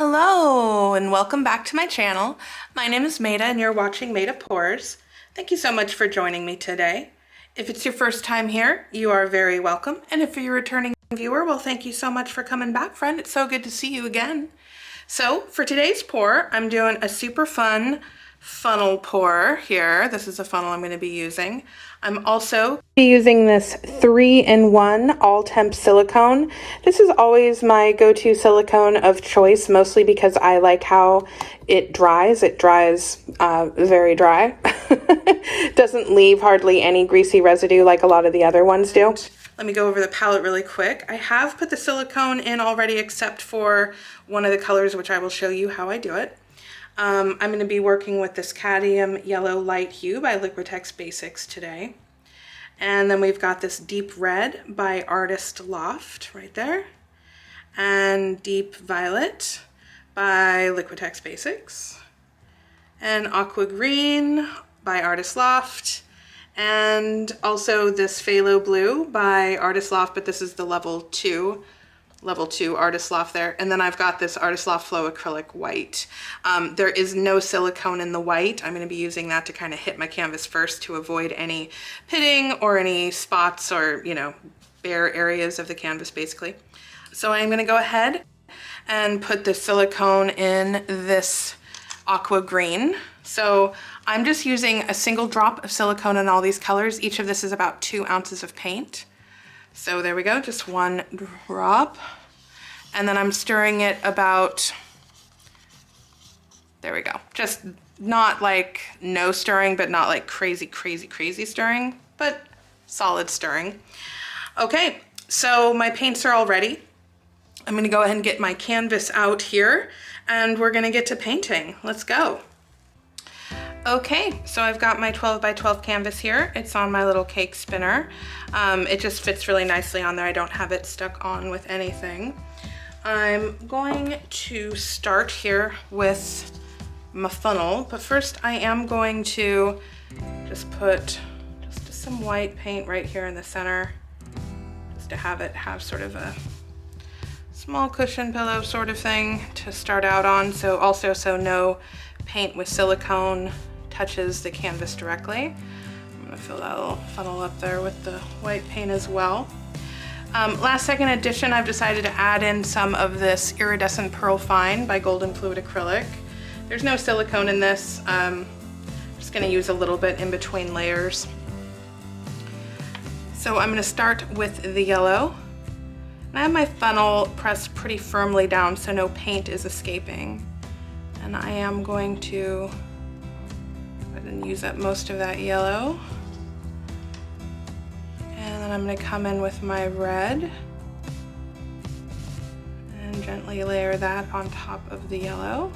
Hello and welcome back to my channel. My name is Maida and you're watching Maida Pours. Thank you so much for joining me today. If it's your first time here, you are very welcome. And if you're a returning viewer, well, thank you so much for coming back, friend. It's so good to see you again. So for today's pour, I'm doing a super fun funnel pour here. This is a funnel I'm going to be using. I'm also using this 3-in-1 all-temp silicone. This is always my go-to silicone of choice, mostly because I like how it dries. It dries very dry. Doesn't leave hardly any greasy residue like a lot of the other ones do. Let me go over the palette really quick. I have put the silicone in already except for one of the colors, which I will show you how I do it. I'm going to be working with this Cadmium Yellow Light Hue by Liquitex Basics today. And then we've got this Deep Red by Artist Loft right there. And Deep Violet by Liquitex Basics. And Aqua Green by Artist Loft. And also this Phthalo Blue by Artist Loft, but this is the level 2 Artist Loft there. And then I've got this Artist Loft Flow Acrylic White. There is no silicone in the white. I'm going to be using that to kind of hit my canvas first to avoid any pitting or any spots or, you know, bare areas of the canvas basically. So I'm going to go ahead and put the silicone in this aqua green. So I'm just using a single drop of silicone in all these colors. Each of this is about 2 ounces of paint. So there we go, just 1 drop. And then I'm stirring it about, there we go. Just not like no stirring, but not like crazy stirring, but solid stirring. Okay, so my paints are all ready. I'm gonna go ahead and get my canvas out here and we're gonna get to painting. Let's go. Okay, so I've got my 12 by 12 canvas here. It's on my little cake spinner. It just fits really nicely on there. I don't have it stuck on with anything. I'm going to start here with my funnel, but first I am going to just put just some white paint right here in the center, just to have it have sort of a small cushion pillow sort of thing to start out on. So also so no paint with silicone touches the canvas directly. I'm gonna fill that little funnel up there with the white paint as well. Last second addition, I've decided to add in some of this Iridescent Pearl Fine by Golden Fluid Acrylic. There's no silicone in this. I'm just gonna use a little bit in between layers. So I'm gonna start with the yellow. And I have my funnel pressed pretty firmly down so no paint is escaping. And I am going to go ahead and use up most of that yellow. And then I'm going to come in with my red and gently layer that on top of the yellow.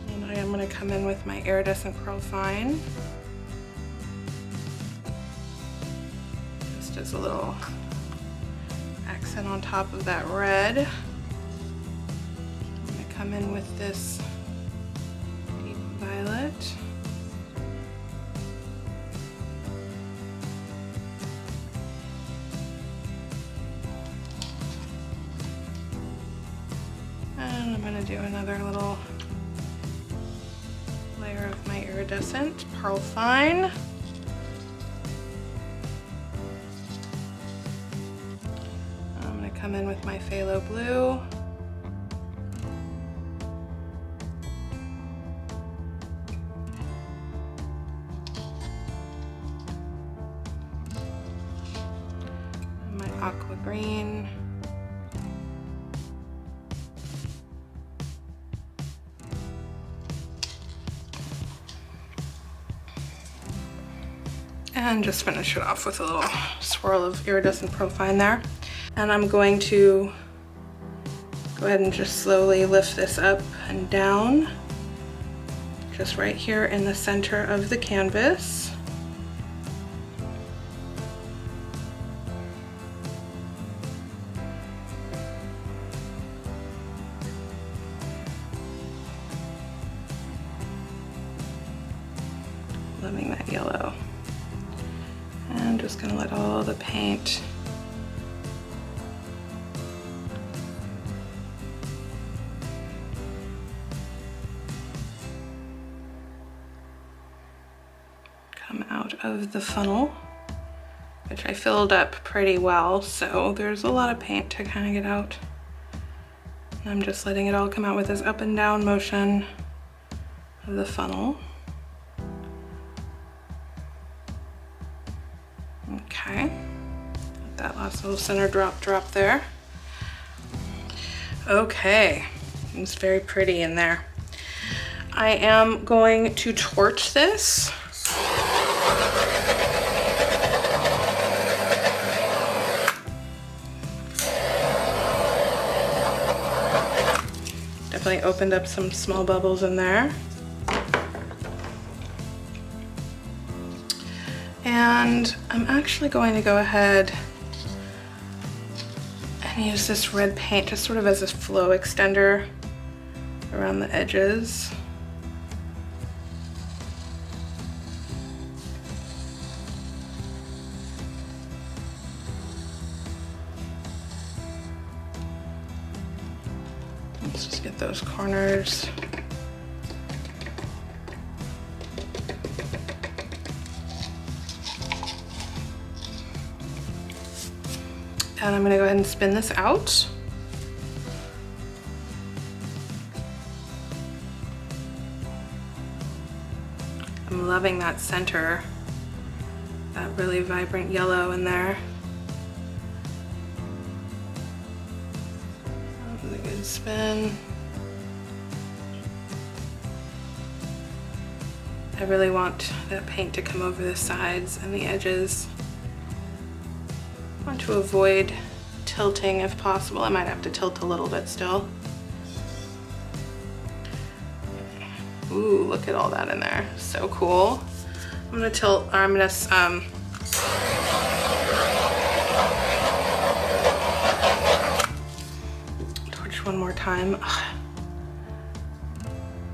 And I am going to come in with my Iridescent Pearl Fine. Just as a little accent on top of that red. I'm going to come in with this deep violet. And I'm going to do another little layer of my Iridescent Pearl Fine. Come in with my phthalo blue. And my aqua green. And just finish it off with a little swirl of Iridescent Pearl Fine there. And I'm going to go ahead and just slowly lift this up and down, just right here in the center of the canvas. Loving that yellow. And just gonna let all the paint of the funnel, which I filled up pretty well, so there's a lot of paint to kind of get out. I'm just letting it all come out with this up and down motion of the funnel. Okay, let that last little center drop there. Okay, it's very pretty in there. I am going to torch this. Definitely opened up some small bubbles in there. And I'm actually going to go ahead and use this red paint just sort of as a flow extender around the edges. Let's just get those corners. And I'm gonna go ahead and spin this out. I'm loving that center, that really vibrant yellow in there. That was a good spin. I really want that paint to come over the sides and the edges. I want to avoid tilting if possible. I might have to tilt a little bit still. Ooh, look at all that in there. So cool. I'm gonna tilt, or I'm gonna torch one more time. Ugh.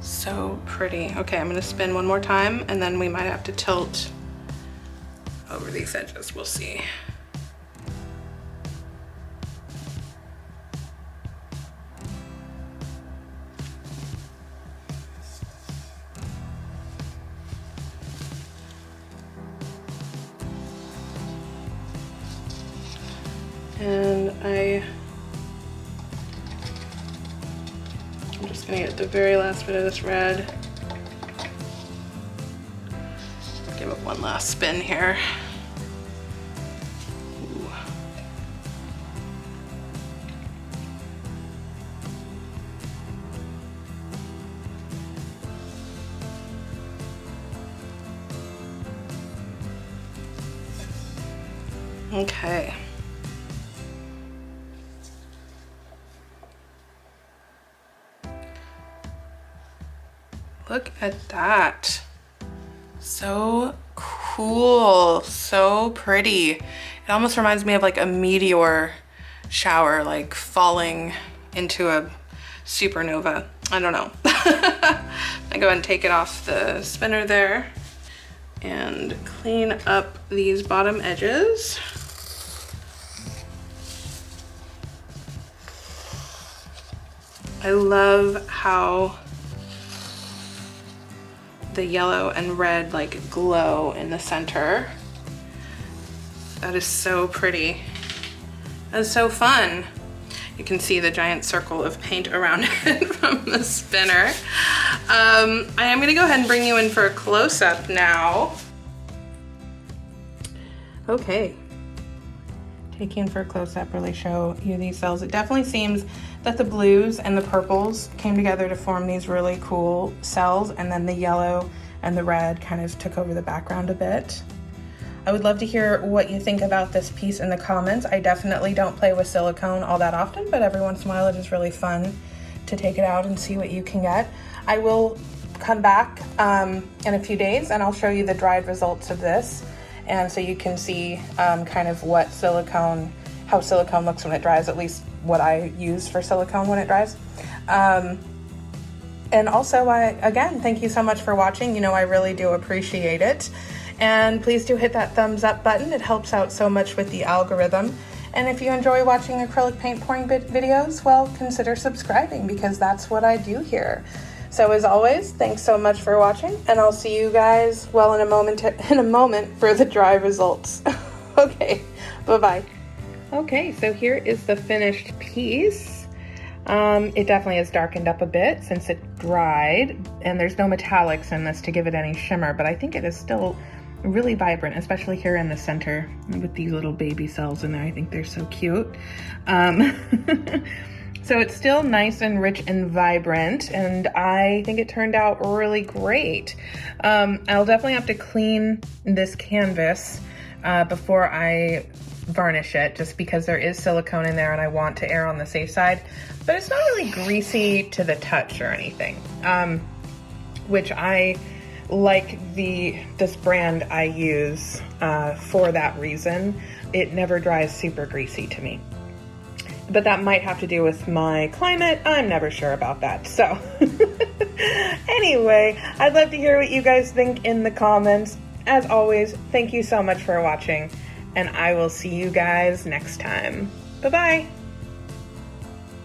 So pretty. Okay, I'm gonna spin one more time and then we might have to tilt over these edges. We'll see. And I'm just gonna get the very last bit of this red. Give it one last spin here. Ooh. Okay. Look at that. So cool, so pretty. It almost reminds me of like a meteor shower, like falling into a supernova. I don't know. I go ahead and take it off the spinner there and clean up these bottom edges. I love how the yellow and red like glow in the center. That is so pretty. That's so fun. You can see the giant circle of paint around it from the spinner. I am gonna go ahead and bring you in for a close-up now. Okay. Take you in for a close-up, really show you these cells. It definitely seems that the blues and the purples came together to form these really cool cells, and then the yellow and the red kind of took over the background a bit. I would love to hear what you think about this piece in the comments. I definitely don't play with silicone all that often, but every once in a while it is really fun to take it out and see what you can get. I will come back in a few days and I'll show you the dried results of this, and so you can see kind of what silicone, how silicone looks when it dries, at least what I use for silicone when it dries. And also, again, thank you so much for watching. You know, I really do appreciate it. And please do hit that thumbs up button. It helps out so much with the algorithm. And if you enjoy watching acrylic paint pouring videos, well, consider subscribing, because that's what I do here. So as always, thanks so much for watching, and I'll see you guys, well, in a moment for the dry results. Okay, bye-bye. Okay, so here is the finished piece. It definitely has darkened up a bit since it dried, and there's no metallics in this to give it any shimmer, but I think it is still really vibrant, especially here in the center with these little baby cells in there. I think they're so cute. So it's still nice and rich and vibrant, and I think it turned out really great. I'll definitely have to clean this canvas before I varnish it, just because there is silicone in there and I want to err on the safe side. But it's not really greasy to the touch or anything, which I like this brand I use for that reason. It never dries super greasy to me. But that might have to do with my climate. I'm never sure about that. So anyway, I'd love to hear what you guys think in the comments. As always, thank you so much for watching, and I will see you guys next time. Bye-bye.